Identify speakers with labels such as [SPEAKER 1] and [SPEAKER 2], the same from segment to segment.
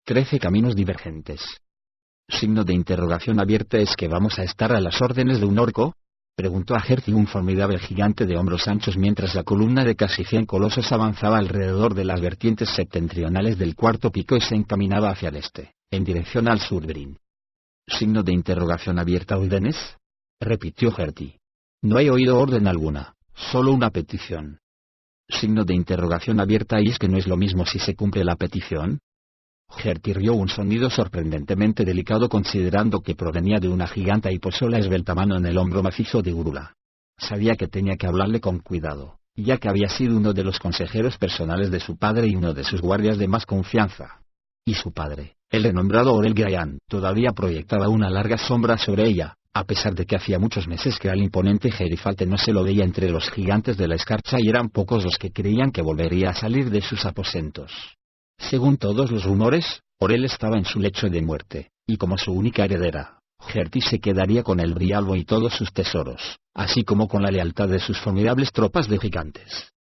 [SPEAKER 1] 13 caminos divergentes. Signo de interrogación abierta. ¿Es que vamos a estar a las órdenes de un orco? Preguntó a Herty, un formidable gigante de hombros anchos, mientras la columna de casi 100 colosos avanzaba alrededor de las vertientes septentrionales del cuarto pico y se encaminaba hacia el este, en dirección al Surbryn. Signo de interrogación abierta. ¿Órdenes? Repitió Herty. No he oído orden alguna, solo una petición. Signo de interrogación abierta. ¿Y es que no es lo mismo si se cumple la petición? Herty rió, un sonido sorprendentemente delicado considerando que provenía de una giganta, y posó la esbelta mano en el hombro macizo de Úrula. Sabía que tenía que hablarle con cuidado, ya que había sido uno de los consejeros personales de su padre y uno de sus guardias de más confianza. Y su padre, el renombrado Orell Graham, todavía proyectaba una larga sombra sobre ella, a pesar de que hacía muchos meses que al imponente Gerifalte no se lo veía entre los gigantes de la escarcha, y eran pocos los que creían que volvería a salir de sus aposentos. Según todos los rumores, Orell estaba en su lecho de muerte, y como su única heredera, Herty se quedaría con el Brialbo y todos sus tesoros, así como con la lealtad de sus formidables tropas de gigantes.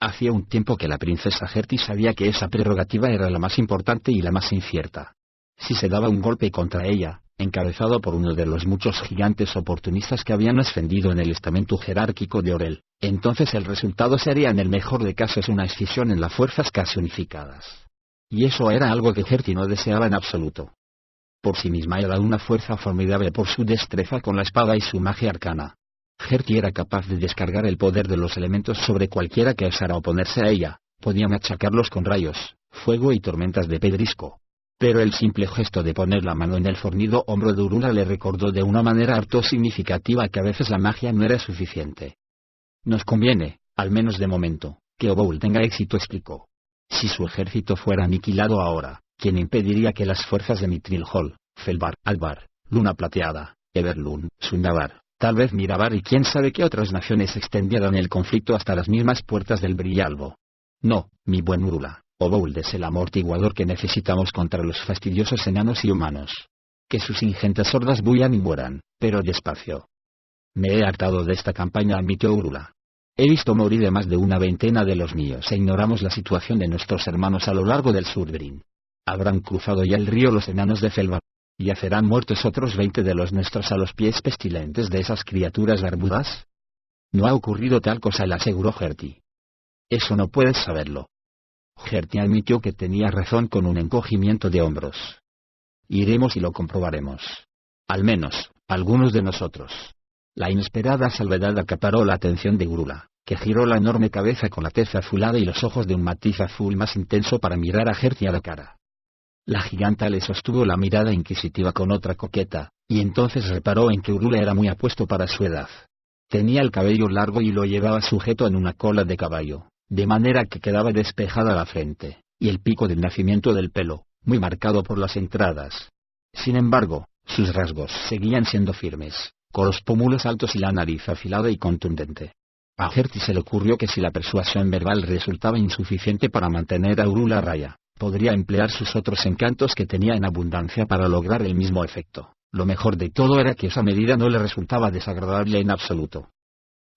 [SPEAKER 1] Hacía un tiempo que la princesa Herty sabía que esa prerrogativa era la más importante y la más incierta. Si se daba un golpe contra ella, encabezado por uno de los muchos gigantes oportunistas que habían ascendido en el estamento jerárquico de Orell, entonces el resultado sería en el mejor de casos una escisión en las fuerzas casi unificadas. Y eso era algo que Herty no deseaba en absoluto. Por sí misma era una fuerza formidable por su destreza con la espada y su magia arcana. Herty era capaz de descargar el poder de los elementos sobre cualquiera que osara oponerse a ella, podía machacarlos con rayos, fuego y tormentas de pedrisco. Pero el simple gesto de poner la mano en el fornido hombro de Úrula le recordó de una manera harto significativa que a veces la magia no era suficiente. Nos conviene, al menos de momento, que Oboul tenga éxito, explicó. Si su ejército fuera aniquilado ahora, ¿quién impediría que las fuerzas de Mithril Hall, Felbar, Albar, Luna Plateada, Everlun, Sundabar, tal vez Mirabar y quién sabe qué otras naciones extendieran el conflicto hasta las mismas puertas del Brialbo? No, mi buen Úrula, Oboul es el amortiguador que necesitamos contra los fastidiosos enanos y humanos. Que sus ingentes hordas bullan y mueran, pero despacio. Me he hartado de esta campaña, admitió Úrula. He visto morir a más de una veintena de los míos e ignoramos la situación de nuestros hermanos a lo largo del Surbryn. Habrán cruzado ya el río los enanos de Felbar. ¿Yacerán muertos otros 20 de los nuestros a los pies pestilentes de esas criaturas barbudas? No ha ocurrido tal cosa, le aseguró Herty. Eso no puedes saberlo. Herty admitió que tenía razón con un encogimiento de hombros. Iremos y lo comprobaremos. Al menos, algunos de nosotros. La inesperada salvedad acaparó la atención de Úrula, que giró la enorme cabeza con la tez azulada y los ojos de un matiz azul más intenso para mirar a Herty a la cara. La giganta le sostuvo la mirada inquisitiva con otra coqueta, y entonces reparó en que Úrula era muy apuesto para su edad. Tenía el cabello largo y lo llevaba sujeto en una cola de caballo, de manera que quedaba despejada la frente, y el pico del nacimiento del pelo, muy marcado por las entradas. Sin embargo, sus rasgos seguían siendo firmes, con los pómulos altos y la nariz afilada y contundente. A Herty se le ocurrió que si la persuasión verbal resultaba insuficiente para mantener a Úrula a raya, podría emplear sus otros encantos que tenía en abundancia para lograr el mismo efecto. Lo mejor de todo era que esa medida no le resultaba desagradable en absoluto.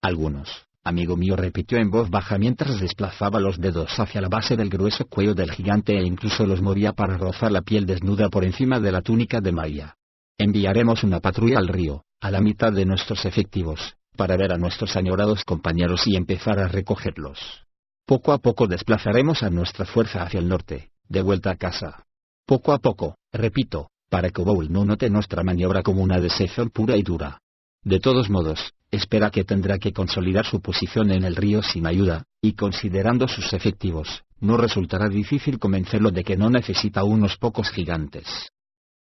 [SPEAKER 1] Algunos, amigo mío, repitió en voz baja mientras desplazaba los dedos hacia la base del grueso cuello del gigante e incluso los movía para rozar la piel desnuda por encima de la túnica de Maia. Enviaremos una patrulla al río, a la mitad de nuestros efectivos, para ver a nuestros añorados compañeros y empezar a recogerlos. Poco a poco desplazaremos a nuestra fuerza hacia el norte, de vuelta a casa. Poco a poco, repito, para que Oboul no note nuestra maniobra como una deserción pura y dura. De todos modos, espera que tendrá que consolidar su posición en el río sin ayuda, y considerando sus efectivos, no resultará difícil convencerlo de que no necesita unos pocos gigantes.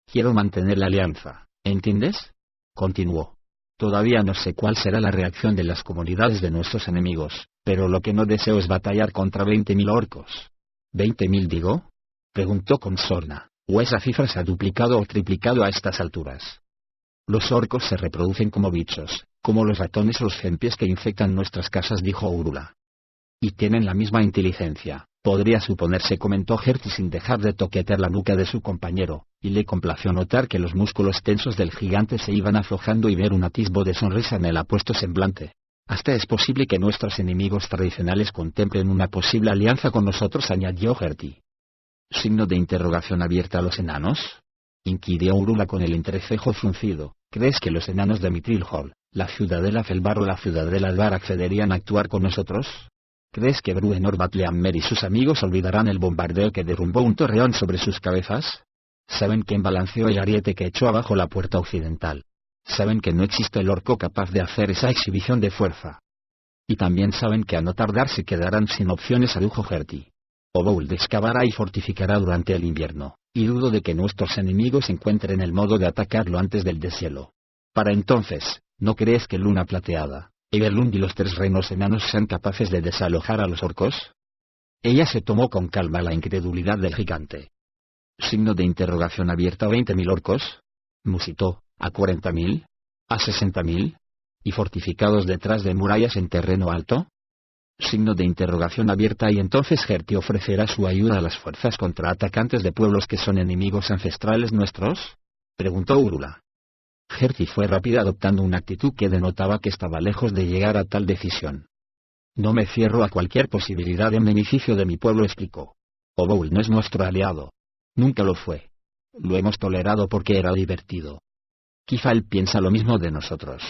[SPEAKER 1] Quiero mantener la alianza, ¿entiendes? Continuó. Todavía no sé cuál será la reacción de las comunidades de nuestros enemigos, pero lo que no deseo es batallar contra 20.000 orcos. ¿20.000 digo? Preguntó con sorna. ¿O esa cifra se ha duplicado o triplicado a estas alturas? Los orcos se reproducen como bichos, como los ratones o los cempies que infectan nuestras casas, dijo Úrula. Y tienen la misma inteligencia, podría suponerse, comentó Herty sin dejar de toquetear la nuca de su compañero, y le complació notar que los músculos tensos del gigante se iban aflojando y ver un atisbo de sonrisa en el apuesto semblante. Hasta es posible que nuestros enemigos tradicionales contemplen una posible alianza con nosotros, añadió Herty. Signo de interrogación abierta a los enanos. Inquirió Urula con el entrecejo fruncido. ¿Crees que los enanos de Mithril Hall, la ciudadela Felbar o la ciudadela Alvar accederían a actuar con nosotros? ¿Crees que Bruenor Batlehammer y sus amigos olvidarán el bombardeo que derrumbó un torreón sobre sus cabezas? Saben quién balanceó el ariete que echó abajo la puerta occidental. Saben que no existe el orco capaz de hacer esa exhibición de fuerza. Y también saben que a no tardar se quedarán sin opciones, adujo Herti. Obould excavará y fortificará durante el invierno, y dudo de que nuestros enemigos encuentren el modo de atacarlo antes del deshielo. Para entonces, ¿no crees que Luna Plateada, Everlund y los 3 reinos enanos sean capaces de desalojar a los orcos? Ella se tomó con calma la incredulidad del gigante. Signo de interrogación abierta. 20.000 orcos. Musitó. ¿A 40.000? ¿A 60.000? ¿Y fortificados detrás de murallas en terreno alto? Signo de interrogación abierta. ¿Y entonces Herti ofrecerá su ayuda a las fuerzas contraatacantes de pueblos que son enemigos ancestrales nuestros? Preguntó Urula. Herti fue rápida, adoptando una actitud que denotaba que estaba lejos de llegar a tal decisión. No me cierro a cualquier posibilidad en beneficio de mi pueblo, explicó. Obould no es nuestro aliado. Nunca lo fue. Lo hemos tolerado porque era divertido. Quizá él piensa lo mismo de nosotros.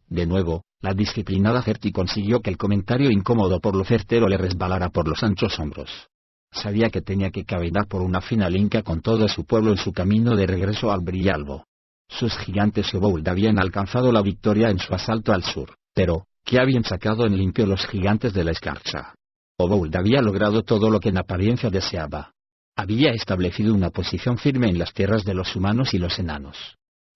[SPEAKER 1] De nuevo, la disciplinada Herti consiguió que el comentario incómodo por lo certero le resbalara por los anchos hombros. Sabía que tenía que caminar por una fina linca con todo su pueblo en su camino de regreso al Brillalbo. Sus gigantes y Obould habían alcanzado la victoria en su asalto al sur, pero, ¿qué habían sacado en limpio los gigantes de la escarcha? Obould había logrado todo lo que en apariencia deseaba. Había establecido una posición firme en las tierras de los humanos y los enanos.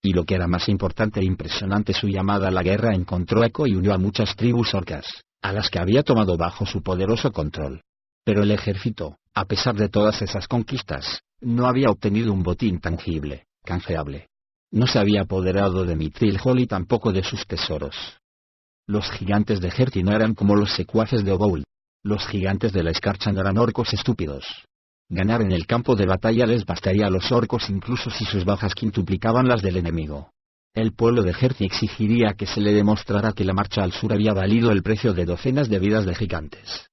[SPEAKER 1] Y lo que era más importante e impresionante, su llamada a la guerra encontró eco y unió a muchas tribus orcas, a las que había tomado bajo su poderoso control. Pero el ejército, a pesar de todas esas conquistas, no había obtenido un botín tangible, canjeable. No se había apoderado de Mithril Hall y tampoco de sus tesoros. Los gigantes de Herti no eran como los secuaces de Obould. Los gigantes de la escarcha no eran orcos estúpidos. Ganar en el campo de batalla les bastaría a los orcos incluso si sus bajas quintuplicaban las del enemigo. El pueblo de Herti exigiría que se le demostrara que la marcha al sur había valido el precio de docenas de vidas de gigantes.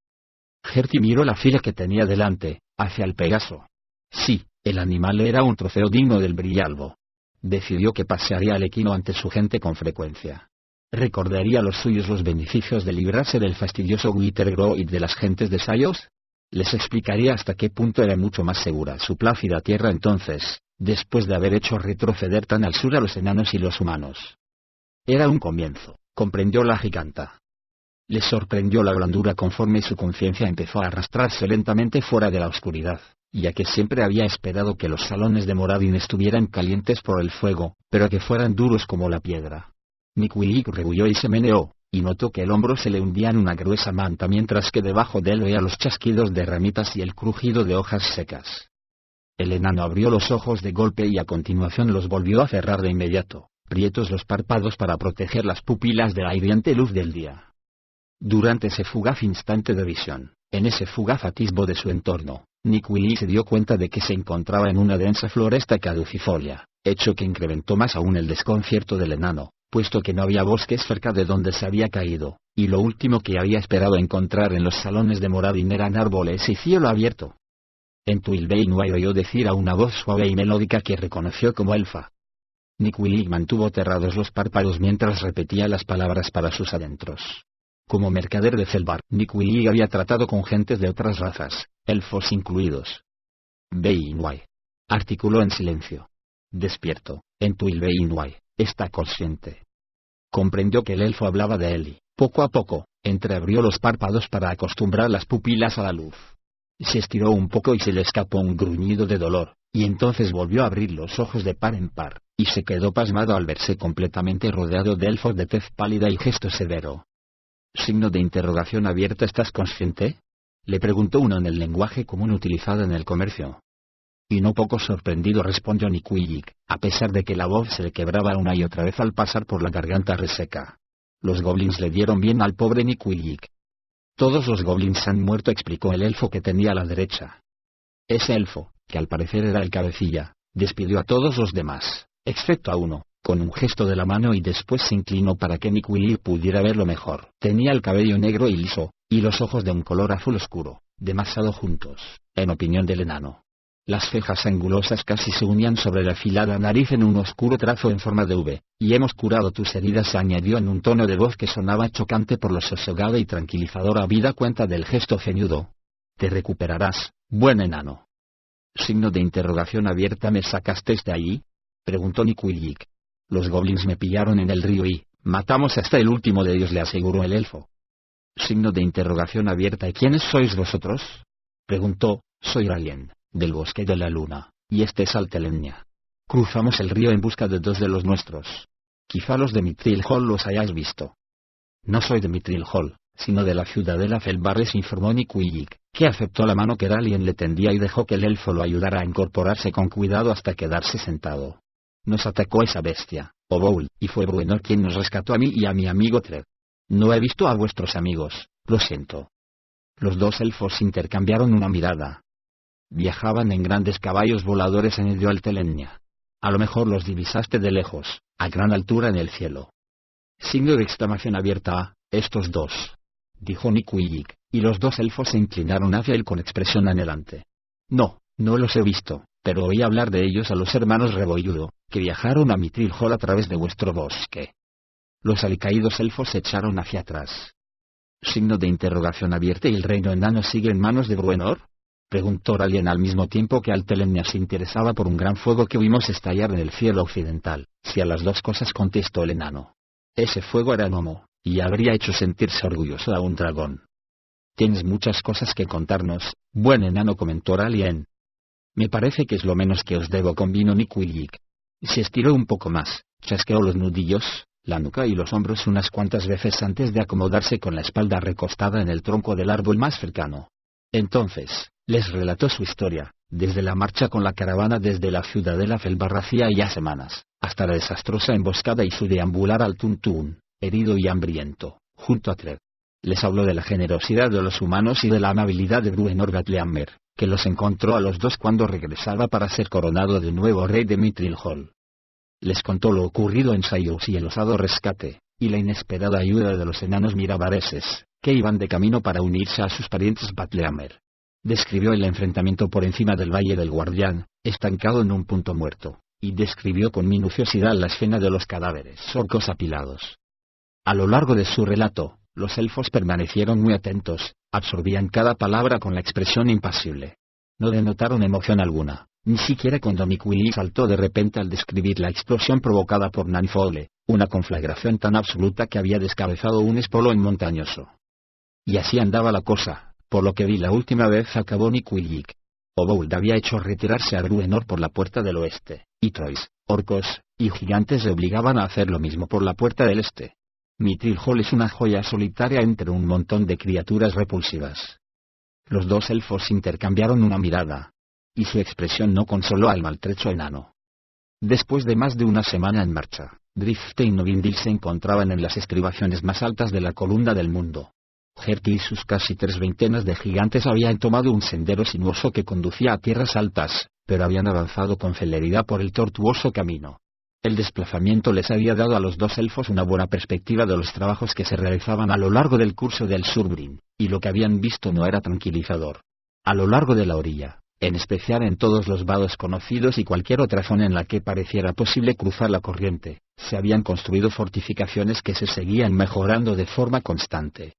[SPEAKER 1] Herti miró la fila que tenía delante, hacia el Pegaso. Sí, el animal era un trofeo digno del Brillalbo. Decidió que pasearía al equino ante su gente con frecuencia. ¿Recordaría a los suyos los beneficios de librarse del fastidioso Withergrow y de las gentes de Sayos? Les explicaría hasta qué punto era mucho más segura su plácida tierra entonces, después de haber hecho retroceder tan al sur a los enanos y los humanos. Era un comienzo, comprendió la giganta. Le sorprendió la blandura conforme su conciencia empezó a arrastrarse lentamente fuera de la oscuridad, ya que siempre había esperado que los salones de Moradin estuvieran calientes por el fuego, pero que fueran duros como la piedra. Nikwilik rehulló y se meneó, y notó que el hombro se le hundía en una gruesa manta mientras que debajo de él oía los chasquidos de ramitas y el crujido de hojas secas. El enano abrió los ojos de golpe y a continuación los volvió a cerrar de inmediato, prietos los párpados para proteger las pupilas de la hiriente luz del día. Durante ese fugaz instante de visión, en ese fugaz atisbo de su entorno, Nikwilik se dio cuenta de que se encontraba en una densa floresta caducifolia, hecho que incrementó más aún el desconcierto del enano, puesto que no había bosques cerca de donde se había caído, y lo último que había esperado encontrar en los salones de Moradin eran árboles y cielo abierto. En Tuilbeinway oyó decir a una voz suave y melódica que reconoció como elfa. Nikwilik mantuvo cerrados los párpados mientras repetía las palabras para sus adentros. Como mercader de Felbar, Nikwilik había tratado con gentes de otras razas, elfos incluidos. Beinway. Articuló en silencio. Despierto, en Tuilbeinway. Está consciente. Comprendió que el elfo hablaba de él y, poco a poco, entreabrió los párpados para acostumbrar las pupilas a la luz. Se estiró un poco y se le escapó un gruñido de dolor, y entonces volvió a abrir los ojos de par en par, y se quedó pasmado al verse completamente rodeado de elfos de tez pálida y gesto severo. Signo de interrogación abierta. ¿Estás consciente? Le preguntó uno en el lenguaje común utilizado en el comercio. Y no poco sorprendido respondió Nikwilik, a pesar de que la voz se le quebraba una y otra vez al pasar por la garganta reseca. Los goblins le dieron bien al pobre Nikwilik. Todos los goblins han muerto, explicó el elfo que tenía a la derecha. Ese elfo, que al parecer era el cabecilla, despidió a todos los demás, excepto a uno, con un gesto de la mano, y después se inclinó para que Nikwilik pudiera verlo mejor. Tenía el cabello negro y liso, y los ojos de un color azul oscuro, demasiado juntos, en opinión del enano. Las cejas angulosas casi se unían sobre la afilada nariz en un oscuro trazo en forma de V, y hemos curado tus heridas, añadió en un tono de voz que sonaba chocante por lo sosegada y tranquilizadora habida cuenta del gesto ceñudo. Te recuperarás, buen enano. Signo de interrogación abierta. ¿Me sacasteis de allí?, preguntó Niquilik. Los goblins me pillaron en el río y matamos hasta el último de ellos, le aseguró el elfo. Signo de interrogación abierta. ¿Y quiénes sois vosotros?, preguntó. Soy Ralien, del bosque de la luna, y este es Altelenia. Cruzamos el río en busca de dos de los nuestros. Quizá los de Mithril Hall los hayáis visto. No soy de Mithril Hall, sino de la ciudadela Felbarles, informó Niquilik, que aceptó la mano que Ralien le tendía y dejó que el elfo lo ayudara a incorporarse con cuidado hasta quedarse sentado. Nos atacó esa bestia, Oboul, y fue Bruenor quien nos rescató a mí y a mi amigo Tred. No he visto a vuestros amigos, lo siento. Los dos elfos intercambiaron una mirada. Viajaban en grandes caballos voladores en el río Altelenia. A lo mejor los divisaste de lejos, a gran altura en el cielo. Signo de exclamación abierta. Estos dos, dijo Niquilik, y los dos elfos se inclinaron hacia él con expresión anhelante. No los he visto, pero oí hablar de ellos a los hermanos Rebolludo, que viajaron a Mithril Hall a través de vuestro bosque. Los alicaídos elfos se echaron hacia atrás. Signo de interrogación abierta. ¿Y el reino enano sigue en manos de Bruenor?, preguntó Ralien al mismo tiempo que Altelenia se interesaba por un gran fuego que vimos estallar en el cielo occidental. Sí, a las dos cosas, contestó el enano. Ese fuego era gnomo, y habría hecho sentirse orgulloso a un dragón. Tienes muchas cosas que contarnos, buen enano, comentó Ralien. Me parece que es lo menos que os debo, convino Niquilik. Se estiró un poco más, chasqueó los nudillos, la nuca y los hombros unas cuantas veces antes de acomodarse con la espalda recostada en el tronco del árbol más cercano. Entonces, les relató su historia, desde la marcha con la caravana desde la ciudadela Felbar hacía ya semanas, hasta la desastrosa emboscada y su deambular al Tuntún, herido y hambriento, junto a Tred. Les habló de la generosidad de los humanos y de la amabilidad de Bruenor Gatleamer, que los encontró a los dos cuando regresaba para ser coronado de nuevo rey de Mithril Hall. Les contó lo ocurrido en Sayus y el osado rescate, y la inesperada ayuda de los enanos mirabareses, que iban de camino para unirse a sus parientes Gatleamer. Describió el enfrentamiento por encima del Valle del Guardián, estancado en un punto muerto, y describió con minuciosidad la escena de los cadáveres orcos apilados. A lo largo de su relato, los elfos permanecieron muy atentos, absorbían cada palabra con la expresión impasible. No denotaron emoción alguna, ni siquiera cuando Niquilik saltó de repente al describir la explosión provocada por Nanfole, una conflagración tan absoluta que había descabezado un espolón montañoso. Y así andaba la cosa. Por lo que vi la última vez, acabó Niquilik. Obould había hecho retirarse a Bruenor por la puerta del oeste, y Trois, orcos y gigantes le obligaban a hacer lo mismo por la puerta del este. Mithril Hall es una joya solitaria entre un montón de criaturas repulsivas. Los dos elfos intercambiaron una mirada, y su expresión no consoló al maltrecho enano. Después de más de una semana en marcha, Drifte y Novindil se encontraban en las estribaciones más altas de la columna del mundo. Herti y sus casi 3 de gigantes habían tomado un sendero sinuoso que conducía a tierras altas, pero habían avanzado con celeridad por el tortuoso camino. El desplazamiento les había dado a los dos elfos una buena perspectiva de los trabajos que se realizaban a lo largo del curso del Surbrin, y lo que habían visto no era tranquilizador. A lo largo de la orilla, en especial en todos los vados conocidos y cualquier otra zona en la que pareciera posible cruzar la corriente, se habían construido fortificaciones que se seguían mejorando de forma constante.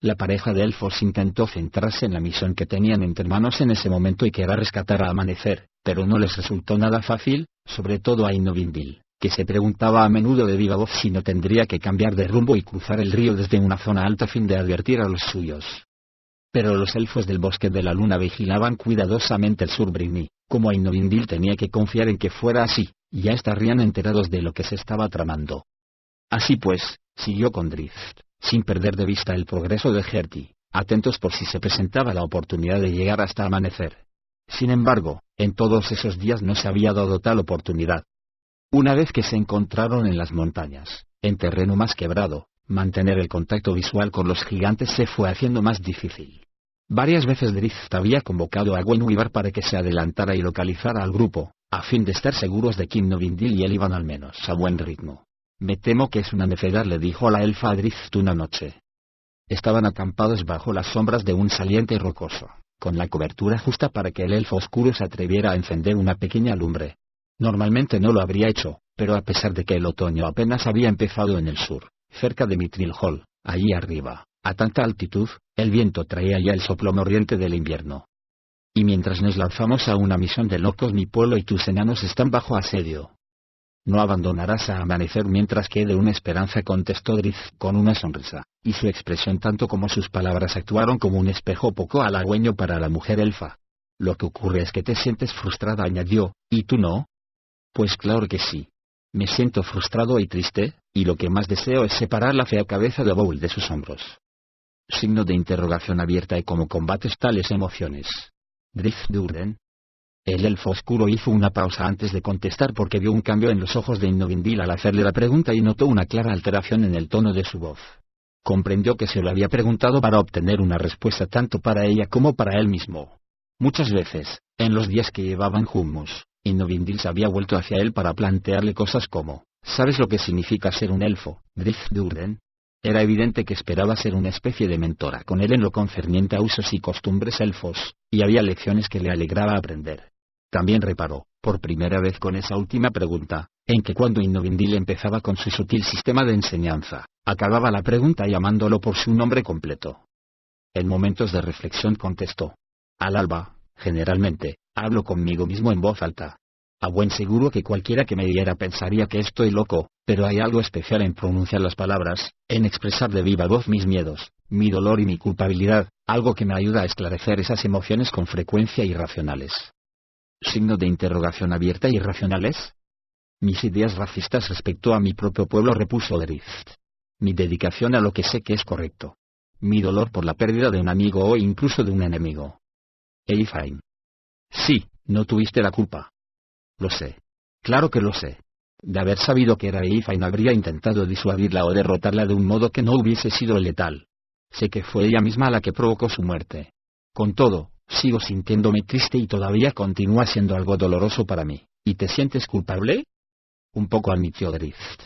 [SPEAKER 1] La pareja de elfos intentó centrarse en la misión que tenían entre manos en ese momento y que era rescatar a Amanecer, pero no les resultó nada fácil, sobre todo a Novindil, que se preguntaba a menudo de viva voz si no tendría que cambiar de rumbo y cruzar el río desde una zona alta a fin de advertir a los suyos. Pero los elfos del bosque de la luna vigilaban cuidadosamente el Surbrin y, como Novindil tenía que confiar en que fuera así, ya estarían enterados de lo que se estaba tramando. Así pues, siguió con Drift, sin perder de vista el progreso de Herti, atentos por si se presentaba la oportunidad de llegar hasta Amanecer. Sin embargo, en todos esos días no se había dado tal oportunidad. Una vez que se encontraron en las montañas, en terreno más quebrado, mantener el contacto visual con los gigantes se fue haciendo más difícil. Varias veces Drift había convocado a Gwenwyvar para que se adelantara y localizara al grupo, a fin de estar seguros de que Novindil y él iban al menos a buen ritmo. Me temo que es una necedad, le dijo la elfa a Drift una noche. Estaban acampados bajo las sombras de un saliente rocoso, con la cobertura justa para que el elfo oscuro se atreviera a encender una pequeña lumbre. Normalmente no lo habría hecho, pero a pesar de que el otoño apenas había empezado en el sur, cerca de Mithril Hall, allí arriba, a tanta altitud, el viento traía ya el soplo mordiente del invierno. Y mientras nos lanzamos a una misión de locos, mi pueblo y tus enanos están bajo asedio. No abandonarás a amanecer mientras quede una esperanza, contestó Drizzt con una sonrisa, y su expresión tanto como sus palabras actuaron como un espejo poco halagüeño para la mujer elfa. Lo que ocurre es que te sientes frustrada, añadió, ¿y tú no? Pues claro que sí. Me siento frustrado y triste, y lo que más deseo es separar la fea cabeza de Bowl de sus hombros. Signo de interrogación abierta. ¿Y cómo combates tales emociones? Drizzt Do'Urden. El elfo oscuro hizo una pausa antes de contestar porque vio un cambio en los ojos de Innovindil al hacerle la pregunta y notó una clara alteración en el tono de su voz. Comprendió que se lo había preguntado para obtener una respuesta tanto para ella como para él mismo. Muchas veces, en los días que llevaban juntos, Innovindil se había vuelto hacia él para plantearle cosas como, ¿sabes lo que significa ser un elfo, Drizzt Do'Urden? Era evidente que esperaba ser una especie de mentora con él en lo concerniente a usos y costumbres elfos, y había lecciones que le alegraba aprender. También reparó, por primera vez con esa última pregunta, en que cuando Innovindil empezaba con su sutil sistema de enseñanza, acababa la pregunta llamándolo por su nombre completo. En momentos de reflexión contestó. Al alba, generalmente, hablo conmigo mismo en voz alta. A buen seguro que cualquiera que me viera pensaría que estoy loco, pero hay algo especial en pronunciar las palabras, en expresar de viva voz mis miedos, mi dolor y mi culpabilidad, algo que me ayuda a esclarecer esas emociones con frecuencia irracionales. Signo de interrogación abierta. ¿Irracionales? Mis ideas racistas respecto a mi propio pueblo, repuso Drizzt. Mi dedicación a lo que sé que es correcto. Mi dolor por la pérdida de un amigo o incluso de un enemigo. Eifain. Sí, no tuviste la culpa. Lo sé. Claro que lo sé. De haber sabido que era Eifain habría intentado disuadirla o derrotarla de un modo que no hubiese sido letal. Sé que fue ella misma la que provocó su muerte. Con todo, sigo sintiéndome triste y todavía continúa siendo algo doloroso para mí. ¿Y te sientes culpable? Un poco, admitió Drizzt.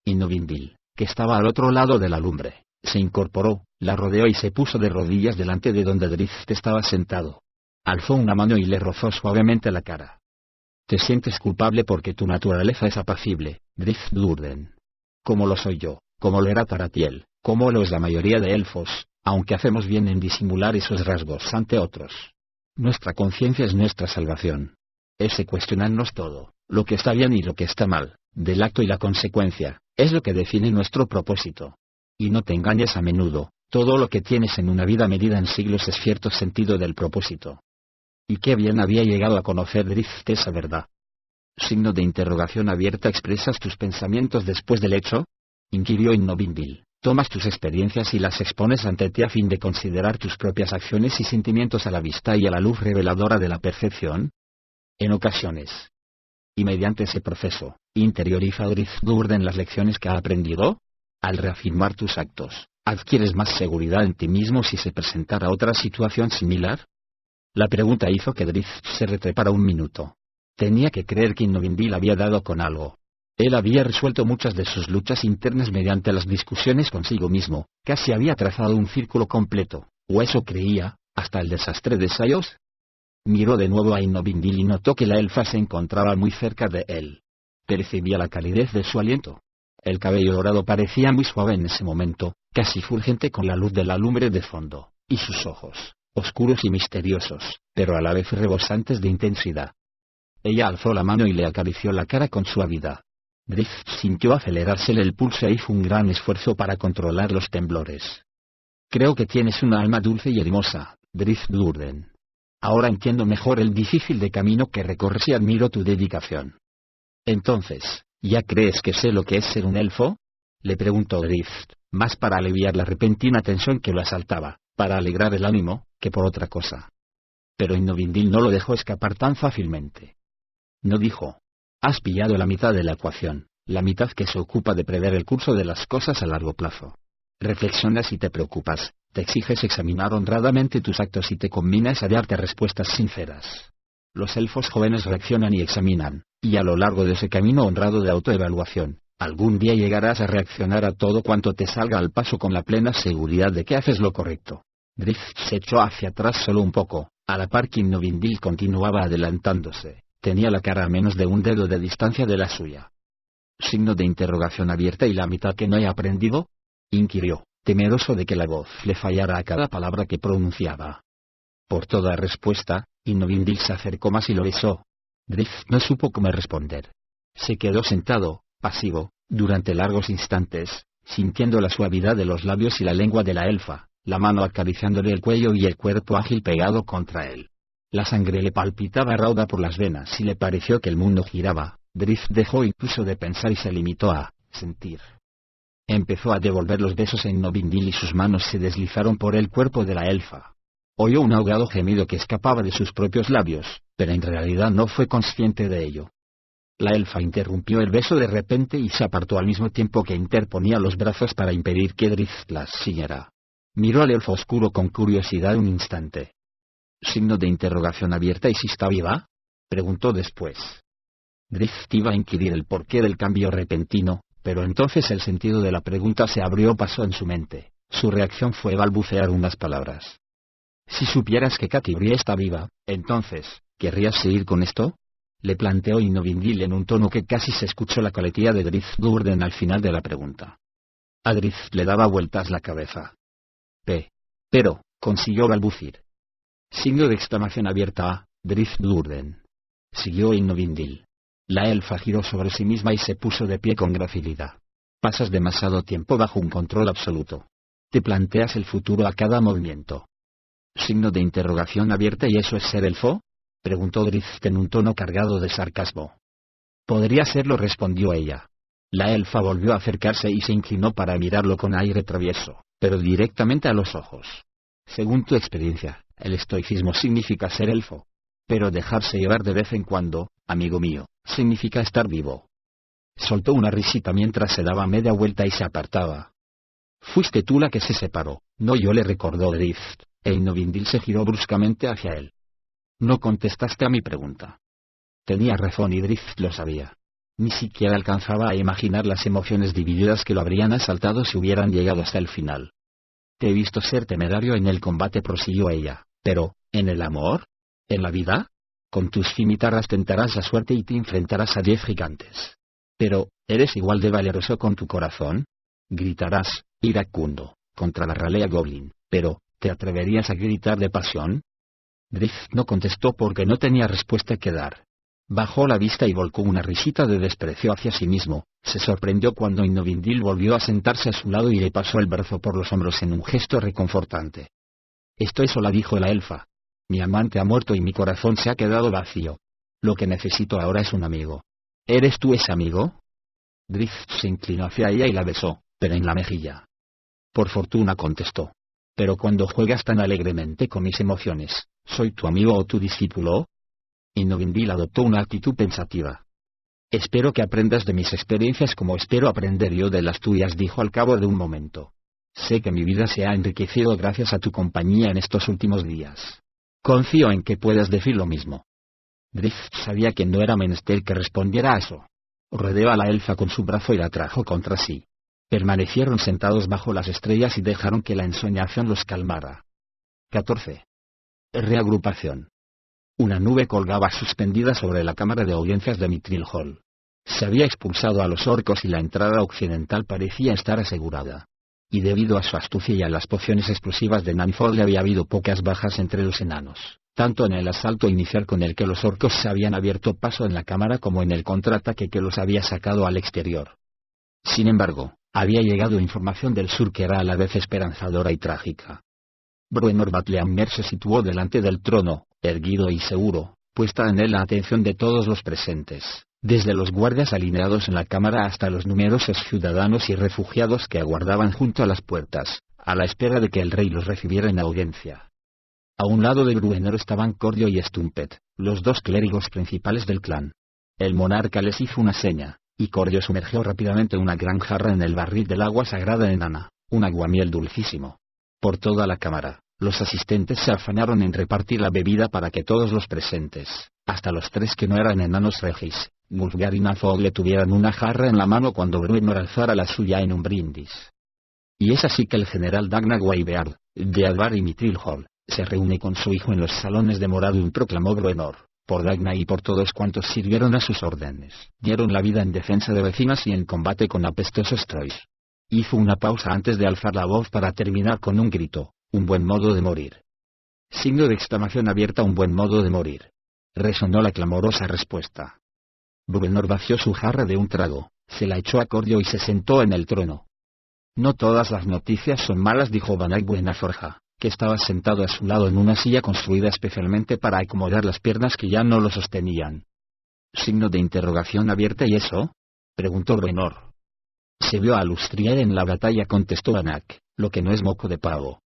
[SPEAKER 1] Innovindil, que estaba al otro lado de la lumbre, se incorporó, la rodeó y se puso de rodillas delante de donde Drizzt estaba sentado. Alzó una mano y le rozó suavemente la cara. Te sientes culpable porque tu naturaleza es apacible, Drizzt Do'Urden. Como lo soy yo, como lo era Tarathiel, como lo es la mayoría de elfos, aunque hacemos bien en disimular esos rasgos ante otros. Nuestra conciencia es nuestra salvación. Ese cuestionarnos todo, lo que está bien y lo que está mal, del acto y la consecuencia, es lo que define nuestro propósito. Y no te engañes a menudo, todo lo que tienes en una vida medida en siglos es cierto sentido del propósito. Y qué bien había llegado a conocer Drizzt esa verdad. Signo de interrogación abierta. ¿Expresas tus pensamientos después del hecho? Inquirió Innovindil. Tomas tus experiencias y las expones ante ti a fin de considerar tus propias acciones y sentimientos a la vista y a la luz reveladora de la percepción. En ocasiones. Y mediante ese proceso, ¿interioriza Drizzt Do'Urden las lecciones que ha aprendido? Al reafirmar tus actos, ¿adquieres más seguridad en ti mismo si se presentara otra situación similar? La pregunta hizo que Drizzt se retrepara un minuto. Tenía que creer que Innovindil había dado con algo. Él había resuelto muchas de sus luchas internas mediante las discusiones consigo mismo, casi había trazado un círculo completo, o eso creía, hasta el desastre de Sayos. Miró de nuevo a Innovindil y notó que la elfa se encontraba muy cerca de él. Percibía la calidez de su aliento. El cabello dorado parecía muy suave en ese momento, casi fulgente con la luz de la lumbre de fondo, y sus ojos, oscuros y misteriosos, pero a la vez rebosantes de intensidad. Ella alzó la mano y le acarició la cara con suavidad. Drizzt sintió acelerársele el pulso e hizo un gran esfuerzo para controlar los temblores. Creo que tienes una alma dulce y hermosa, Drizzt Do'Urden. Ahora entiendo mejor el difícil de camino que recorres y admiro tu dedicación. Entonces, ¿ya crees que sé lo que es ser un elfo? Le preguntó Drizzt, más para aliviar la repentina tensión que lo asaltaba, para alegrar el ánimo, que por otra cosa. Pero Innovindil no lo dejó escapar tan fácilmente. No dijo. Has pillado la mitad de la ecuación, la mitad que se ocupa de prever el curso de las cosas a largo plazo. Reflexionas y te preocupas, te exiges examinar honradamente tus actos y te combinas a darte respuestas sinceras. Los elfos jóvenes reaccionan y examinan, y a lo largo de ese camino honrado de autoevaluación, algún día llegarás a reaccionar a todo cuanto te salga al paso con la plena seguridad de que haces lo correcto. Drift se echó hacia atrás solo un poco, a la par que Innovindil continuaba adelantándose. Tenía la cara a menos de un dedo de distancia de la suya. Signo de interrogación abierta. ¿Y la mitad que no he aprendido?, inquirió, temeroso de que la voz le fallara a cada palabra que pronunciaba. Por toda respuesta, Innovindil se acercó más y lo besó. Drift no supo cómo responder. Se quedó sentado, pasivo, durante largos instantes, sintiendo la suavidad de los labios y la lengua de la elfa, la mano acariciándole el cuello y el cuerpo ágil pegado contra él. La sangre le palpitaba rauda por las venas y le pareció que el mundo giraba. Drift dejó incluso de pensar y se limitó a sentir. Empezó a devolver los besos a Innovindil y sus manos se deslizaron por el cuerpo de la elfa. Oyó un ahogado gemido que escapaba de sus propios labios, pero en realidad no fue consciente de ello. La elfa interrumpió el beso de repente y se apartó al mismo tiempo que interponía los brazos para impedir que Drift la siguiera. Miró al elfo oscuro con curiosidad un instante. Signo de interrogación abierta. ¿Y si está viva?, preguntó después. Drift iba a inquirir el porqué del cambio repentino, pero entonces el sentido de la pregunta se abrió paso en su mente. Su reacción fue balbucear unas palabras. Si supieras que Katy Brie está viva, entonces, ¿querrías seguir con esto?, le planteó Innovindil en un tono que casi se escuchó la coletilla de Drift Durden al final de la pregunta. A Drift le daba vueltas la cabeza. Pero, consiguió balbucir. Signo de exclamación abierta a Drift Durden. Siguió Innovindil. La elfa giró sobre sí misma y se puso de pie con gracilidad. Pasas demasiado tiempo bajo un control absoluto. Te planteas el futuro a cada movimiento. Signo de interrogación abierta. ¿Y eso es ser elfo?, preguntó Drift en un tono cargado de sarcasmo. Podría serlo, respondió ella. La elfa volvió a acercarse y se inclinó para mirarlo con aire travieso, pero directamente a los ojos. Según tu experiencia, el estoicismo significa ser elfo. Pero dejarse llevar de vez en cuando, amigo mío, significa estar vivo. Soltó una risita mientras se daba media vuelta y se apartaba. Fuiste tú la que se separó, no yo, le recordó Drift, e Innovindil se giró bruscamente hacia él. No contestaste a mi pregunta. Tenía razón y Drift lo sabía. Ni siquiera alcanzaba a imaginar las emociones divididas que lo habrían asaltado si hubieran llegado hasta el final. Te he visto ser temerario en el combate, prosiguió ella, pero, ¿en el amor? ¿En la vida? Con tus cimitarras tentarás la suerte y te enfrentarás a 10 gigantes. Pero, ¿eres igual de valeroso con tu corazón? Gritarás, iracundo, contra la ralea Goblin, pero, ¿te atreverías a gritar de pasión? Drift no contestó porque no tenía respuesta que dar. Bajó la vista y volcó una risita de desprecio hacia sí mismo. Se sorprendió cuando Innovindil volvió a sentarse a su lado y le pasó el brazo por los hombros en un gesto reconfortante. Estoy sola, dijo la elfa. Mi amante ha muerto y mi corazón se ha quedado vacío. Lo que necesito ahora es un amigo. ¿Eres tú ese amigo? Drift se inclinó hacia ella y la besó, pero en la mejilla. Por fortuna, contestó. Pero cuando juegas tan alegremente con mis emociones, ¿soy tu amigo o tu discípulo? Innovindil adoptó una actitud pensativa. Espero que aprendas de mis experiencias como espero aprender yo de las tuyas, dijo al cabo de un momento. Sé que mi vida se ha enriquecido gracias a tu compañía en estos últimos días. Confío en que puedas decir lo mismo. Drift sabía que no era menester que respondiera a eso. Rodeó a la elfa con su brazo y la trajo contra sí. Permanecieron sentados bajo las estrellas y dejaron que la ensoñación los calmara. 14. Reagrupación. Una nube colgaba suspendida sobre la cámara de audiencias de Mithril Hall. Se había expulsado a los orcos y la entrada occidental parecía estar asegurada. Y debido a su astucia y a las pociones explosivas de Nanfold había habido pocas bajas entre los enanos, tanto en el asalto inicial con el que los orcos se habían abierto paso en la cámara como en el contraataque que los había sacado al exterior. Sin embargo, había llegado información del sur que era a la vez esperanzadora y trágica. Bruenor Batlehammer se situó delante del trono, erguido y seguro, puesta en él la atención de todos los presentes, desde los guardias alineados en la cámara hasta los numerosos ciudadanos y refugiados que aguardaban junto a las puertas, a la espera de que el rey los recibiera en audiencia. A un lado de Bruenor estaban Cordio y Stumpet, los dos clérigos principales del clan. El monarca les hizo una seña, y Cordio sumergió rápidamente una gran jarra en el barril del agua sagrada enana, un aguamiel dulcísimo. Por toda la cámara, los asistentes se afanaron en repartir la bebida para que todos los presentes, hasta los 3 que no eran enanos regis, Nulfgar y Nanfogle, tuvieran una jarra en la mano cuando Bruenor alzara la suya en un brindis. Y es así que el general Dagna Waybeard, de Alvar y Mithril Hall, se reúne con su hijo en los salones de Moradun, proclamó Bruenor, por Dagna y por todos cuantos sirvieron a sus órdenes. Dieron la vida en defensa de vecinas y en combate con apestosos Troys. Hizo una pausa antes de alzar la voz para terminar con un grito: un buen modo de morir. Signo de exclamación abierta. Un buen modo de morir. Resonó la clamorosa respuesta. Bruenor vació su jarra de un trago, se la echó a Cordio y se sentó en el trono. No todas las noticias son malas, dijo Banach Buenaforja, que estaba sentado a su lado en una silla construida especialmente para acomodar las piernas que ya no lo sostenían. Signo de interrogación abierta. ¿Y eso?, preguntó Bruenor. Se vio a Lustriel en la batalla, contestó Banach, lo que no es moco de pavo.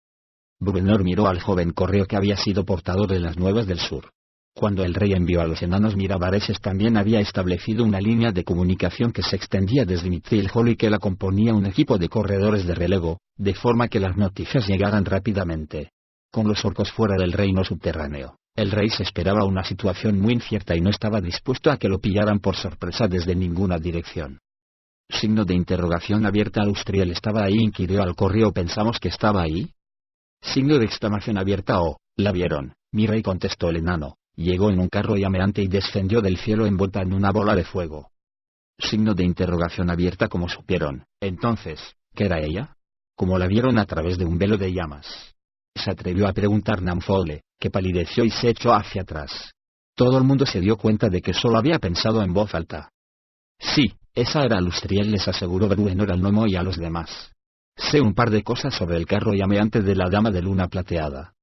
[SPEAKER 1] Bruenor miró al joven correo que había sido portador de las nuevas del sur. Cuando el rey envió a los enanos miravareses también había establecido una línea de comunicación que se extendía desde Mithril Hall y que la componía un equipo de corredores de relevo, de forma que las noticias llegaran rápidamente. Con los orcos fuera del reino subterráneo, el rey se esperaba una situación muy incierta y no estaba dispuesto a que lo pillaran por sorpresa desde ninguna dirección. Signo de interrogación abierta. Lustriel estaba ahí, inquirió al correo. ¿Pensamos que estaba ahí? Signo de exclamación abierta. Oh, la vieron, mi rey, contestó el enano. Llegó en un carro llameante y descendió del cielo envuelta en una bola de fuego. Signo de interrogación abierta. ¿Cómo supieron, entonces, que era ella? ¿Cómo la vieron a través de un velo de llamas? Se atrevió a preguntar Namfole, que palideció y se echó hacia atrás. Todo el mundo se dio cuenta de que solo había pensado en voz alta. Sí, esa era Lustriel, les aseguró Bruenor al gnomo y a los demás. Sé un par de cosas sobre el carro llameante de la dama de luna plateada.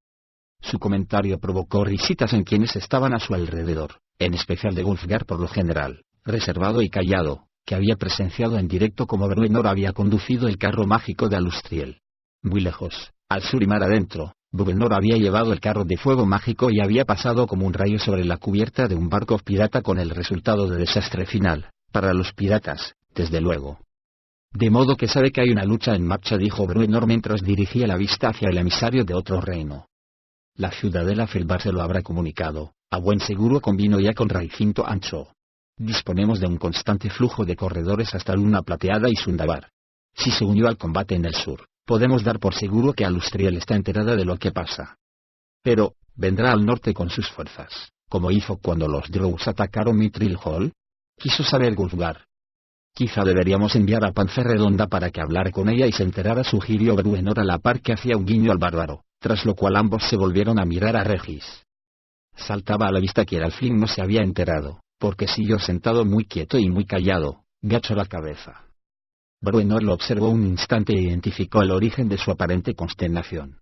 [SPEAKER 1] Su comentario provocó risitas en quienes estaban a su alrededor, en especial de Wulfgar, por lo general, reservado y callado, que había presenciado en directo cómo Bruenor había conducido el carro mágico de Alustriel. Muy lejos, al sur y mar adentro, Bruenor había llevado el carro de fuego mágico y había pasado como un rayo sobre la cubierta de un barco pirata, con el resultado de desastre final, para los piratas, desde luego. De modo que sabe que hay una lucha en marcha, dijo Bruenor mientras dirigía la vista hacia el emisario de otro reino. La ciudadela Felbar se lo habrá comunicado, a buen seguro convino ya con Raicinto Ancho. Disponemos de un constante flujo de corredores hasta Luna Plateada y Sundabar. Si se unió al combate en el sur, podemos dar por seguro que Alustriel está enterada de lo que pasa. Pero, ¿vendrá al norte con sus fuerzas, como hizo cuando los Drows atacaron Mithril Hall? Quiso saber Wulfgar. Quizá deberíamos enviar a Panzarredonda para que hablara con ella y se enterara, sugirió Bruenor a la par que hacía un guiño al bárbaro, tras lo cual ambos se volvieron a mirar a Regis. Saltaba a la vista que el alfil no se había enterado, porque siguió sentado muy quieto y muy callado, gacho la cabeza. Bruenor lo observó un instante e identificó el origen de su aparente consternación.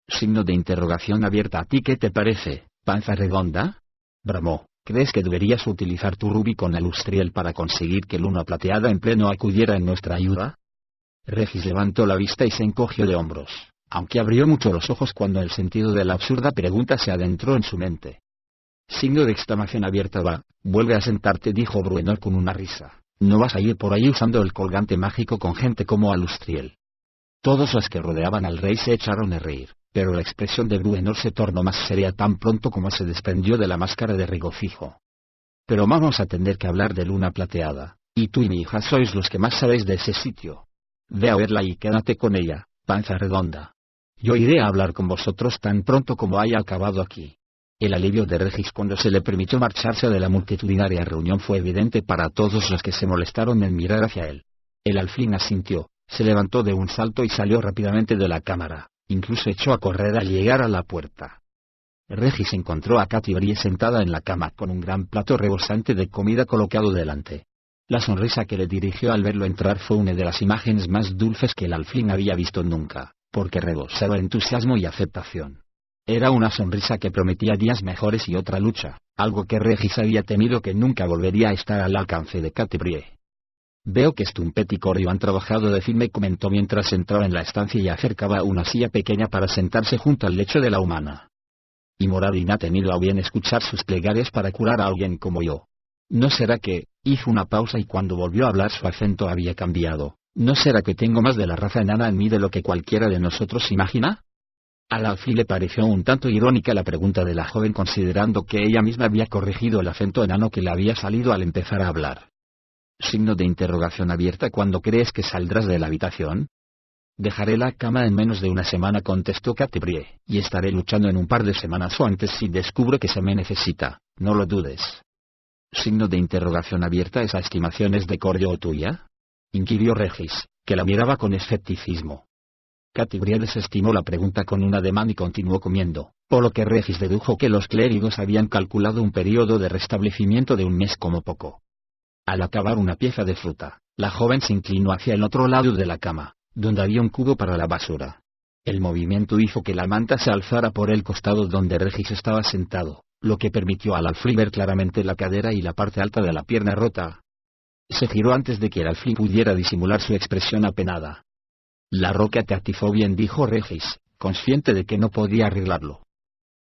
[SPEAKER 1] Signo de interrogación abierta. ¿A ti qué te parece, Panzarredonda?, bramó. ¿Crees que deberías utilizar tu rubí con Alustriel para conseguir que Luna Plateada en pleno acudiera en nuestra ayuda? Regis levantó la vista y se encogió de hombros, aunque abrió mucho los ojos cuando el sentido de la absurda pregunta se adentró en su mente. Signo de exclamación abierta. Va, vuelve a sentarte, dijo Bruenor con una risa. No vas a ir por ahí usando el colgante mágico con gente como Alustriel. Todos los que rodeaban al rey se echaron a reír, pero la expresión de Bruenor se tornó más seria tan pronto como se desprendió de la máscara de regocijo. Pero vamos a tener que hablar de Luna Plateada, y tú y mi hija sois los que más sabéis de ese sitio. Ve a verla y quédate con ella, Panzarredonda. Yo iré a hablar con vosotros tan pronto como haya acabado aquí. El alivio de Regis cuando se le permitió marcharse de la multitudinaria reunión fue evidente para todos los que se molestaron en mirar hacia él. El alfil asintió, se levantó de un salto y salió rápidamente de la cámara, incluso echó a correr al llegar a la puerta. Regis encontró a Katy Brie sentada en la cama con un gran plato rebosante de comida colocado delante. La sonrisa que le dirigió al verlo entrar fue una de las imágenes más dulces que el alfil había visto nunca, porque rebosaba entusiasmo y aceptación. Era una sonrisa que prometía días mejores y otra lucha, algo que Regis había temido que nunca volvería a estar al alcance de Katy Brie. Veo que Stumpet y Corrio han trabajado de firme, comentó mientras entraba en la estancia y acercaba una silla pequeña para sentarse junto al lecho de la humana. Y Moradin ha tenido a bien escuchar sus plegarias para curar a alguien como yo. ¿No será que...? Hizo una pausa y cuando volvió a hablar su acento había cambiado. ¿No será que tengo más de la raza enana en mí de lo que cualquiera de nosotros imagina? Al alfil le pareció un tanto irónica la pregunta de la joven, considerando que ella misma había corregido el acento enano que le había salido al empezar a hablar. Signo de interrogación abierta. ¿Cuándo crees que saldrás de la habitación? Dejaré la cama en menos de una semana, contestó Catibrie, y estaré luchando en un par de semanas o antes si descubro que se me necesita, no lo dudes. Signo de interrogación abierta. ¿Esa estimación es de Cordio o tuya? Inquirió Regis, que la miraba con escepticismo. Catibrie desestimó la pregunta con un ademán y continuó comiendo, por lo que Regis dedujo que los clérigos habían calculado un periodo de restablecimiento de un mes como poco. Al acabar una pieza de fruta, la joven se inclinó hacia el otro lado de la cama, donde había un cubo para la basura. El movimiento hizo que la manta se alzara por el costado donde Regis estaba sentado, lo que permitió al alfil ver claramente la cadera y la parte alta de la pierna rota. Se giró antes de que el alfil pudiera disimular su expresión apenada. La roca te atizó bien, dijo Regis, consciente de que no podía arreglarlo.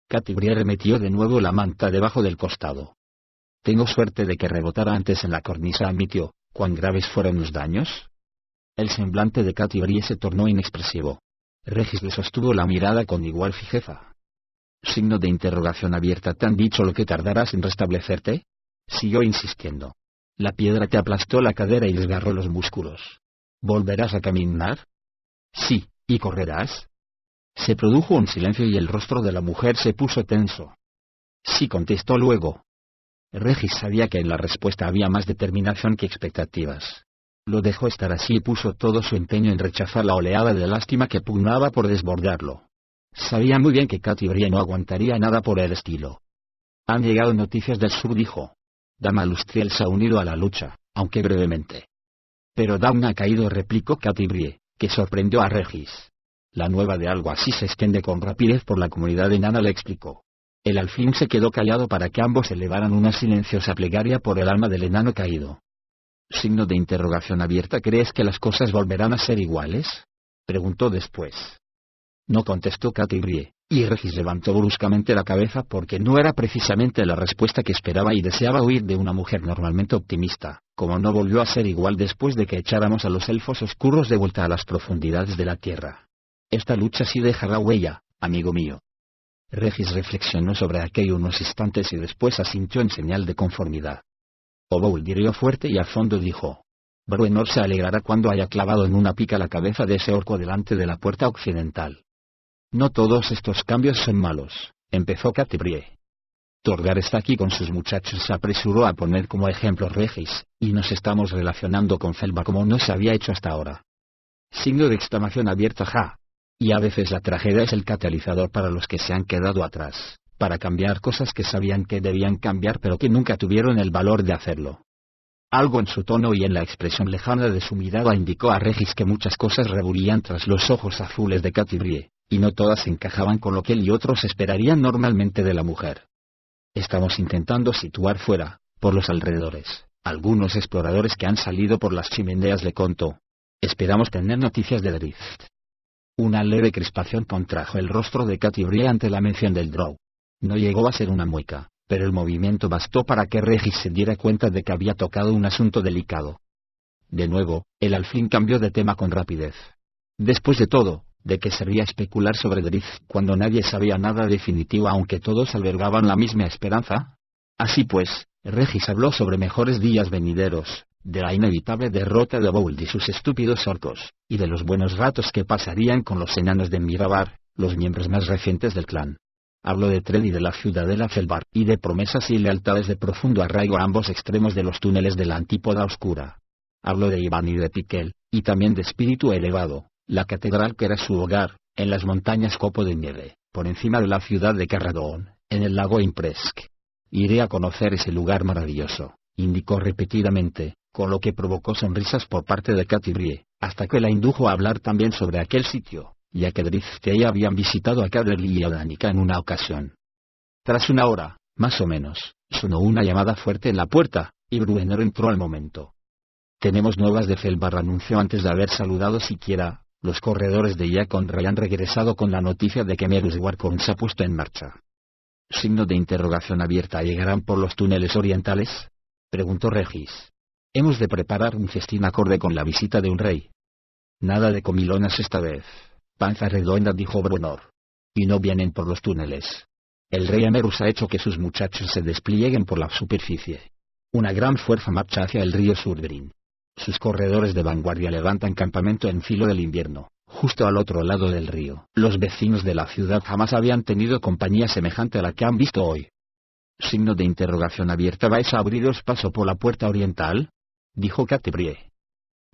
[SPEAKER 1] Catibrie remetió de nuevo la manta debajo del costado. Tengo suerte de que rebotara antes en la cornisa, admitió. ¿Cuán graves fueron los daños? El semblante de Catibrie se tornó inexpresivo. Regis le sostuvo la mirada con igual fijeza. Signo de interrogación abierta. ¿Te han dicho lo que tardarás en restablecerte? Siguió insistiendo. La piedra te aplastó la cadera y desgarró los músculos. ¿Volverás a caminar? Sí, ¿y correrás? Se produjo un silencio y el rostro de la mujer se puso tenso. Sí, contestó luego. Regis sabía que en la respuesta había más determinación que expectativas. Lo dejó estar así y puso todo su empeño en rechazar la oleada de lástima que pugnaba por desbordarlo. Sabía muy bien que Catibrie no aguantaría nada por el estilo. Han llegado noticias del sur, dijo. Dama Lustriel se ha unido a la lucha, aunque brevemente. Pero Dawn ha caído, replicó Catibrie, que sorprendió a Regis. La nueva de algo así se extiende con rapidez por la comunidad enana, le explicó. El alfil se quedó callado para que ambos elevaran una silenciosa plegaria por el alma del enano caído. Signo de interrogación abierta. ¿Crees que las cosas volverán a ser iguales? Preguntó después. No, contestó Catibrie, y Regis levantó bruscamente la cabeza porque no era precisamente la respuesta que esperaba y deseaba oír de una mujer normalmente optimista, como no volvió a ser igual después de que echáramos a los elfos oscuros de vuelta a las profundidades de la tierra. Esta lucha sí dejará huella, amigo mío. Regis reflexionó sobre aquello unos instantes y después asintió en señal de conformidad. Oboul rió fuerte y a fondo dijo. Bruenor se alegrará cuando haya clavado en una pica la cabeza de ese orco delante de la puerta occidental. No todos estos cambios son malos, empezó Catibrie. Torgar está aquí con sus muchachos, se apresuró a poner como ejemplo Regis, y nos estamos relacionando con Felva como no se había hecho hasta ahora. Signo de exclamación abierta, ja. Y a veces la tragedia es el catalizador para los que se han quedado atrás, para cambiar cosas que sabían que debían cambiar pero que nunca tuvieron el valor de hacerlo. Algo en su tono y en la expresión lejana de su mirada indicó a Regis que muchas cosas rebullían tras los ojos azules de Catibrie, y no todas encajaban con lo que él y otros esperarían normalmente de la mujer. Estamos intentando situar fuera, por los alrededores, algunos exploradores que han salido por las chimeneas, le contó. Esperamos tener noticias de Drift. Una leve crispación contrajo el rostro de Catibrie ante la mención del drow. No llegó a ser una mueca, pero el movimiento bastó para que Regis se diera cuenta de que había tocado un asunto delicado. De nuevo, el alfil cambió de tema con rapidez. Después de todo, ¿de qué servía especular sobre Drift cuando nadie sabía nada definitivo aunque todos albergaban la misma esperanza? Así pues, Regis habló sobre mejores días venideros, de la inevitable derrota de Bould y sus estúpidos orcos, y de los buenos ratos que pasarían con los enanos de Mirabar, los miembros más recientes del clan. Habló de Tred y de la ciudadela Felbar, y de promesas y lealtades de profundo arraigo a ambos extremos de los túneles de la antípoda oscura. Habló de Iván y de Piquel, y también de Espíritu Elevado, la catedral que era su hogar, en las montañas Copo de Nieve, por encima de la ciudad de Carradón, en el lago Impresk. Iré a conocer ese lugar maravilloso, indicó repetidamente, con lo que provocó sonrisas por parte de Catibrie, hasta que la indujo a hablar también sobre aquel sitio, ya que Drift y ella habían visitado a Caderly y a Danica en una ocasión. Tras una hora, más o menos, sonó una llamada fuerte en la puerta, y Bruenor entró al momento. Tenemos nuevas de Felbar, anunció antes de haber saludado siquiera. Los corredores de Yaconray han regresado con la noticia de que Merus Warcorn se ha puesto en marcha. Signo de interrogación abierta. ¿Llegarán por los túneles orientales? Preguntó Regis. Hemos de preparar un festín acorde con la visita de un rey. Nada de comilonas esta vez. Panza redonda, dijo Bruenor. Y no vienen por los túneles. El rey Amerus ha hecho que sus muchachos se desplieguen por la superficie. Una gran fuerza marcha hacia el río Surdrin. Sus corredores de vanguardia levantan campamento en filo del invierno, justo al otro lado del río. Los vecinos de la ciudad jamás habían tenido compañía semejante a la que han visto hoy. Signo de interrogación abierta. ¿Vais a abriros paso por la puerta oriental?, dijo Catebrie.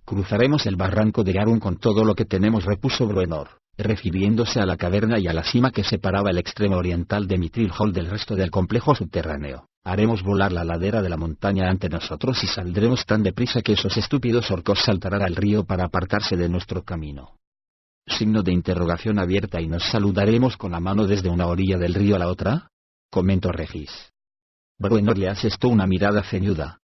[SPEAKER 1] Cruzaremos el barranco de Garun con todo lo que tenemos, repuso Bruenor, refiriéndose a la caverna y a la cima que separaba el extremo oriental de Mithril Hall del resto del complejo subterráneo. Haremos volar la ladera de la montaña ante nosotros y saldremos tan deprisa que esos estúpidos orcos saltarán al río para apartarse de nuestro camino. Signo de interrogación abierta. ¿Y nos saludaremos con la mano desde una orilla del río a la otra?, comentó Regis. Bruenor le asestó una mirada ceñuda.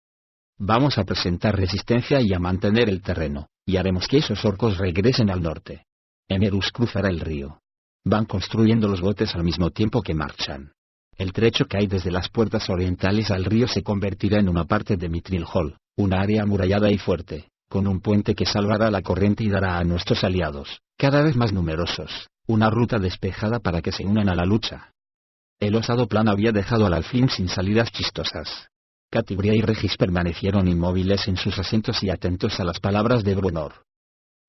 [SPEAKER 1] Vamos a presentar resistencia y a mantener el terreno, y haremos que esos orcos regresen al norte. Emerus cruzará el río. Van construyendo los botes al mismo tiempo que marchan. El trecho que hay desde las puertas orientales al río se convertirá en una parte de Mithril Hall, una área amurallada y fuerte, con un puente que salvará la corriente y dará a nuestros aliados, cada vez más numerosos, una ruta despejada para que se unan a la lucha. El osado plan había dejado al alfil sin salidas chistosas. Catebrie y Regis permanecieron inmóviles en sus asientos y atentos a las palabras de Bruenor.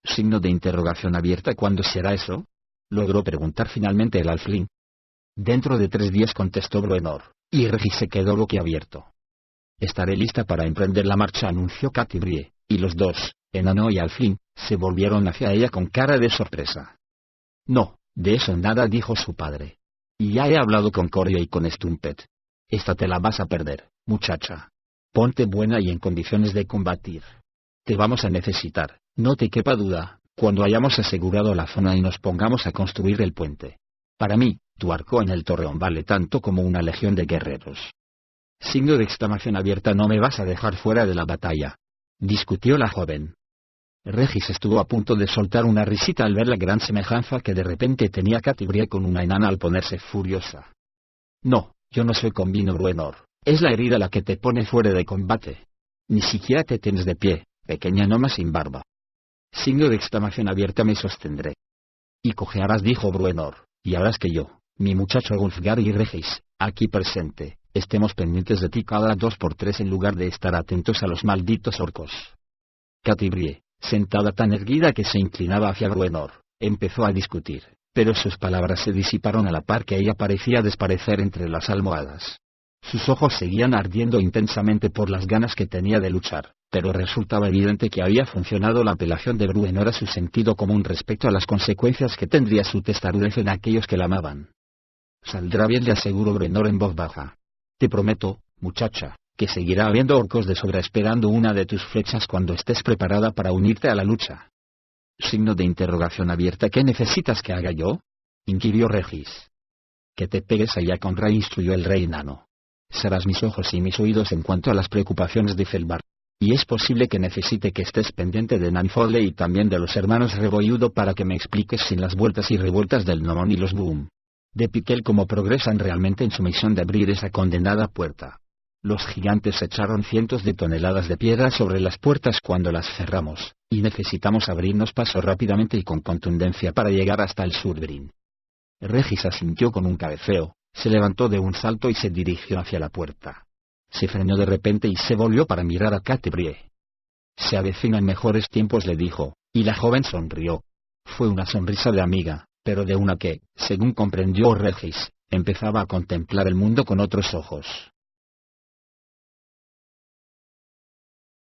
[SPEAKER 1] Signo de interrogación abierta. ¿Cuándo será eso?, logró preguntar finalmente el alfil. Dentro de 3 días, contestó Bruenor, y Regis se quedó boquiabierto. Estaré lista para emprender la marcha, anunció Catebrie, y los dos, enano y alfil, se volvieron hacia ella con cara de sorpresa. No, de eso nada, dijo su padre. Y ya he hablado con Corio y con Stumpet. Esta te la vas a perder, muchacha. Ponte buena y en condiciones de combatir. Te vamos a necesitar, no te quepa duda, cuando hayamos asegurado la zona y nos pongamos a construir el puente. Para mí, tu arco en el torreón vale tanto como una legión de guerreros. Signo de exclamación abierta. ¿No me vas a dejar fuera de la batalla?, discutió la joven. Regis estuvo a punto de soltar una risita al ver la gran semejanza que de repente tenía Catebrie con una enana al ponerse furiosa. No, yo no soy convino, Bruenor. Es la herida la que te pone fuera de combate. Ni siquiera te tienes de pie, pequeña gnoma sin barba. Signo de exclamación abierta. Me sostendré. Y cojearás, dijo Bruenor, y harás que yo, mi muchacho Wulfgar y Regis, aquí presente, estemos pendientes de ti cada 2 por 3 en lugar de estar atentos a los malditos orcos. Catebrie, sentada tan erguida que se inclinaba hacia Bruenor, empezó a discutir, pero sus palabras se disiparon a la par que ella parecía desaparecer entre las almohadas. Sus ojos seguían ardiendo intensamente por las ganas que tenía de luchar, pero resultaba evidente que había funcionado la apelación de Bruenor a su sentido común respecto a las consecuencias que tendría su testarudez en aquellos que la amaban. Saldrá bien, le aseguró Bruenor en voz baja. Te prometo, muchacha, que seguirá habiendo orcos de sobra esperando una de tus flechas cuando estés preparada para unirte a la lucha. Signo de interrogación abierta. ¿Qué necesitas que haga yo?, inquirió Regis. Que te pegues allá con Ray, instruyó el rey enano. Serás mis ojos y mis oídos en cuanto a las preocupaciones de Felbar. Y es posible que necesite que estés pendiente de Nanfoley y también de los hermanos Rebolludo para que me expliques sin las vueltas y revueltas del Gnomon y los Boom de Piquel cómo progresan realmente en su misión de abrir esa condenada puerta. Los gigantes echaron cientos de toneladas de piedra sobre las puertas cuando las cerramos, y necesitamos abrirnos paso rápidamente y con contundencia para llegar hasta el Surbrin. Regis asintió con un cabeceo, se levantó de un salto y se dirigió hacia la puerta. Se frenó de repente y se volvió para mirar a Catebrie. Se avecinan mejores tiempos, le dijo, y la joven sonrió. Fue una sonrisa de amiga, pero de una que, según comprendió Regis, empezaba a contemplar el mundo con otros ojos.